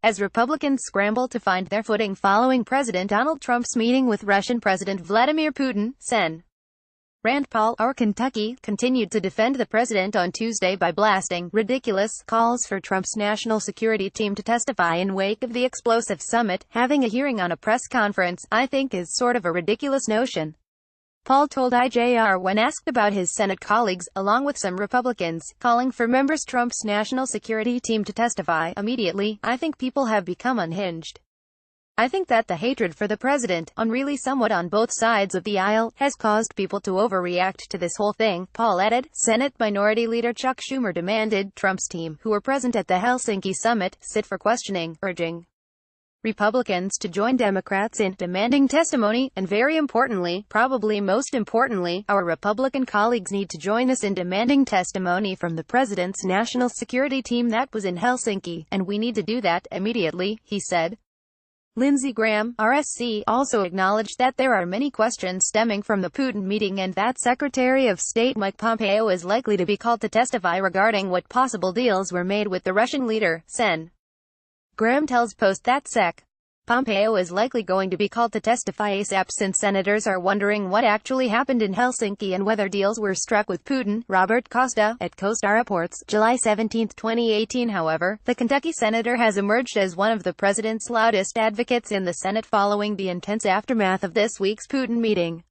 as Republicans scramble to find their footing following President Donald Trump's meeting with Russian President Vladimir Putin. Sen. Rand Paul, our Kentucky, continued to defend the president on Tuesday by blasting ridiculous calls for Trump's national security team to testify in wake of the explosive summit. Having a hearing on a press conference, I think, is sort of a ridiculous notion, Paul told IJR when asked about his Senate colleagues, along with some Republicans, calling for members Trump's national security team to testify immediately. I think people have become unhinged. I think that the hatred for the president, on really somewhat on both sides of the aisle, has caused people to overreact to this whole thing, Paul added. Senate Minority Leader Chuck Schumer demanded Trump's team, who were present at the Helsinki summit, sit for questioning, urging Republicans to join Democrats in demanding testimony, and very importantly, probably most importantly, our Republican colleagues need to join us in demanding testimony from the president's national security team that was in Helsinki, and we need to do that immediately, he said. Lindsey Graham, RSC, also acknowledged that there are many questions stemming from the Putin meeting and that Secretary of State Mike Pompeo is likely to be called to testify regarding what possible deals were made with the Russian leader. Sen. Graham tells Post that Sec. Pompeo is likely going to be called to testify ASAP since senators are wondering what actually happened in Helsinki and whether deals were struck with Putin. Robert Costa, at Costa reports, July 17, 2018. However, the Kentucky senator has emerged as one of the president's loudest advocates in the Senate following the intense aftermath of this week's Putin meeting.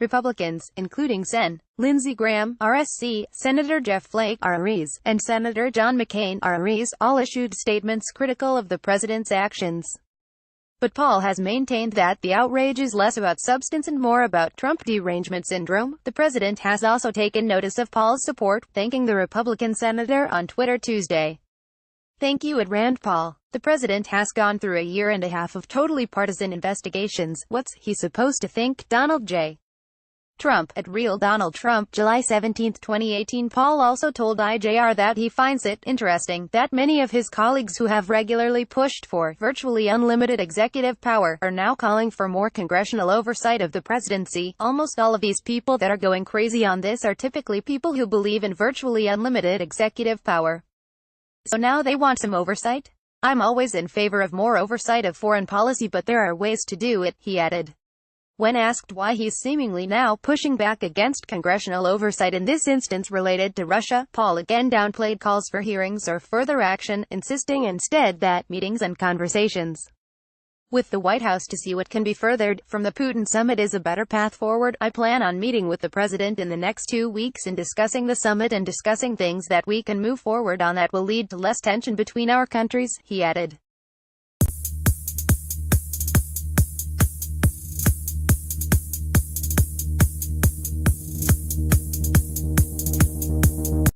Republicans, including Sen. Lindsey Graham, RSC, Senator Jeff Flake, RREs, and Senator John McCain, RREs, all issued statements critical of the president's actions. But Paul has maintained that the outrage is less about substance and more about Trump derangement syndrome. The president has also taken notice of Paul's support, thanking the Republican senator on Twitter Tuesday. Thank you, Rand Paul. The president has gone through a year and a half of totally partisan investigations. What's he supposed to think? Donald J. Trump, at Real Donald Trump, July 17, 2018. Paul also told IJR that he finds it interesting that many of his colleagues who have regularly pushed for virtually unlimited executive power are now calling for more congressional oversight of the presidency. Almost all of these people that are going crazy on this are typically people who believe in virtually unlimited executive power. So now they want some oversight? I'm always in favor of more oversight of foreign policy, but there are ways to do it, he added. When asked why he's seemingly now pushing back against congressional oversight in this instance related to Russia, Paul again downplayed calls for hearings or further action, insisting instead that meetings and conversations with the White House to see what can be furthered from the Putin summit is a better path forward. I plan on meeting with the president in the next 2 weeks and discussing the summit and discussing things that we can move forward on that will lead to less tension between our countries, he added.